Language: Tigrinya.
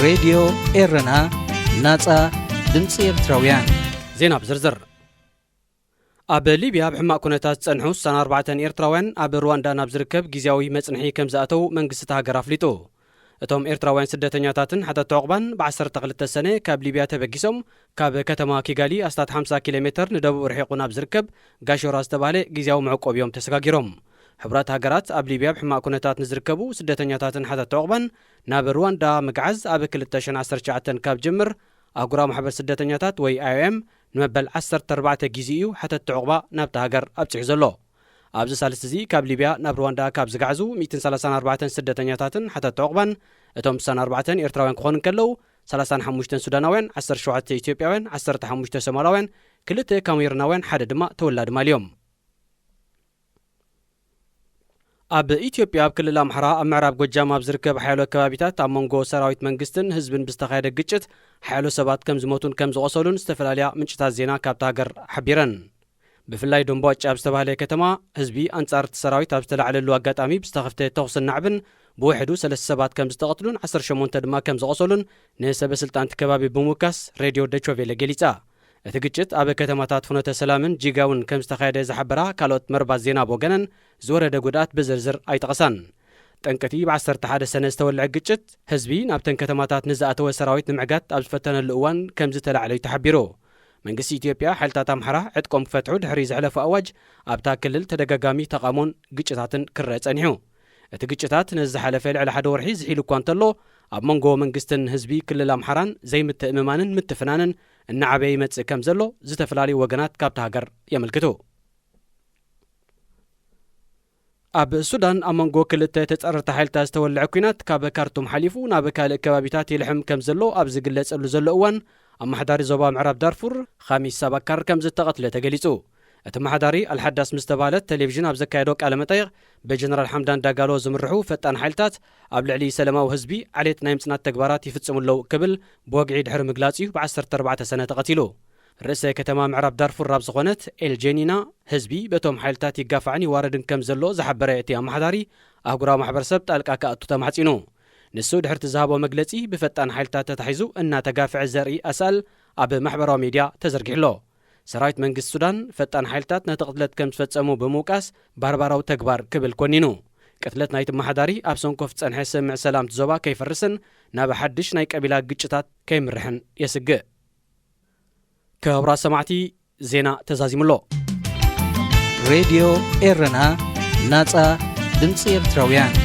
راديو إيرنا ناصا ድምፂ ኤርትራውያን ዜና ብዝርዝር ኣብ ሊብያ ብሕማቅ ኩነታት ጸንሑ 64 ኤርትራውያን ኣብ ሩዋንዳ ናብ ዝርከብ ጊዜያዊ መጽንሒ ከም ዝኣተው መንግስቲ ሃገር ኣፍሊጡ እቶም ኤርትራውያን ስደተኛታትን ሓተት ተዕቅባን ብ12 ሰነ ካብ ሊብያ ተበጊሶም ካብ ከተማ ኪጋሊ ኣስታት 50 ኪሎ ሜትር ንደቡብ ርሒቁ ናብ ዝርከብ ጋሾራ ዝተባሃለ ጊዜያዊ መዕቆቢዮም ተሰጋጊሮም ሕብራት ሃገራት ኣብ ሊብያ ብሕማቅ ኩነታት ንዝርከቡ ስደተኛታትን ሓተት ተዕቅባን ናብ ሩዋንዳ መግዓዝ ኣብ 2019 ካብ ጅምር ኣጉራ ማሕበር ስደተኛታት ወይ IOM ንመበል 14 ጊዜ እዩ ሓተት ተዕቅባ ናብታ ሃገር ኣብጽሑ ዘሎ ኣብዚ ሳልስት እዚ ካብ ሊብያ ናብ ሩዋንዳ ካብ ዝጋዕዙ 134 ስደተኛታትን ሓተት ተዕቅባን እቶም 64 ኤርትራውያን ክኾኑ ከለው 35 ሱዳናውያን 17 ኢትዮጵያውያን 15 ሶማላውያን 2 ካሜሩናውያን ሓደ ድማ ተወላዲ ማልዮም ኣብ ኢትዮጵያ ኣብ ክልል ኣምሓራ ኣብ ምዕራብ ጎጃም ኣብ ዝርከብ ሓያሎ ከባቢታት ኣብ መንጎ ሰራዊት መንግስትን ህዝብን ብዝተኻየደ ግጭት ሓያሎ ሰባት ከም ዝሞቱን ከም ዝቆሰሉን ዝተፈላለያ ምንጭታት ዜና ካብታ ሃገር ሓቢረን ብፍላይ ዶምቦጭ ኣብ ዝተባሃለ ከተማ ህዝቢ ኣንጻር ሰራዊት ኣብ ዝተላዕለሉ ኣጋጣሚ ብዝተኸፍተ ተኹስን ናዕብን ብውሕዱ 3 ሰባት ከም ዝተቐትሉን 18 ድማ ከም ዝቆሰሉን ንሰበስልጣንቲ ከባቢ ብምውካስ ሬድዮ ደቾ ቬለ ገሊጻ እቲ ግጭት ኣብ ከተማታት ፍኖተ ሰላምን ጂጋውን ከም ዝተኻየደ ዝሓበራ ካልኦት መርባት ዜና ብወገነን ዝወረደ ጉድኣት ብዝርዝር ኣይጠቐሳን ጠንቀቲ ብ11 ሰነ ዝተወልዐ ግጭት ህዝቢ ናብተን ከተማታት ንዝኣተወ ሰራዊት ንምዕጋት ኣብ ዝፈተነሉ እዋን ከም ዝተላዕለ ተሓቢሩ መንግስቲ ኢትዮጵያ ሓይልታት ኣምሓራ ዕጥቆም ክፈትሑ ድሕሪ ዝሕለፈ ኣዋጅ ኣብታ ክልል ተደጋጋሚ ተቓሞን ግጭታትን ክረአ ጸኒሑ እቲ ግጭታት ንዝሓለፈ ልዕሊ ሓደ ወርሒ ዝሒሉ እኳ እንተሎ ኣብ መንጎ መንግስትን ህዝቢ ክልል ኣምሓራን ዘይምትእምማንን ምትፍናንን እናዓበየ ይመጽእ ከም ዘሎ ዝተፈላለዩ ወገናት ካብታ ሃገር የመልክቱ ኣብ ሱዳን ኣብ መንጎ ክልተ ተጸረርቲ ሓይልታት ዝተወልዐ ኩናት ካብ ካርቱም ሓሊፉ ናብ ካልእ ከባቢታት ይልሕም ከም ዘሎ ኣብ ዝግለጸሉ ዘሎ እዋን ኣማሕዳሪ ዞባ ምዕራብ ዳርፉር ኻሚስ ሳባካር ከም ዝተቐትለ ተገሊጹ እቲ ማሕዳሪ አልሐዳስ ምስተባለት ቴሌቪዥን ኣብ ዘካየዶ ቃለ መጠይቕ በጀነራል ሐምዳን ዳጋሎ ዝምርሑ ፈጣን ሓይልታት ኣብ ልዕሊ ሰላማዊ ህዝቢ ዓሌት ናይ ምጽናት ተግባራት ይፍጽሙለው ክብል ብወግዒ ድሕሪ ምግላጽ እዩ ብ14 ሰነ ተቐቲሉ ርእሰ ከተማ ምዕራብ ዳርፉር ኣብ ዝኾነት ኤልጄኒና ህዝቢ በቶም ሓይልታት ይጋፋዕን ይዋረድን ከም ዘሎ ዝሓበረ እቲ ኣማሕዳሪ ኣህጉራዊ ማሕበረሰብ ጣልቃ ከኣቱ ተማሕጺኑ ንሱ ድሕርቲ ዝሃቦ መግለጺ ብፈጣን ሓይልታት ተታሒዙ እናተጋፍዐ ዘርኢ ኣሳል ኣብ ማሕበራዊ ሚድያ ተዘርጊሕሎ ሰራዊት መንግስት ሱዳን ፈጣን ሓይልታት ነቲ ቅትለት ከም ዝፈጸሙ ብምውቃስ ባርባራዊ ተግባር ክብል ኮኒኑ ቅትለት ናይቲ ማሕዳሪ ኣብ ሰንኮፍ ጸንሐ ስምዕ ሰላም ዞባ ከይፈርስን ናብ ሓድሽ ናይ ቀቢላ ግጭታት ከይምርሕን የስግእ ክብራ ሰማዕቲ ዜና ተዛዚሙሎ ሬድዮ ኤረና ናጻ ድምፂ ኤርትራውያን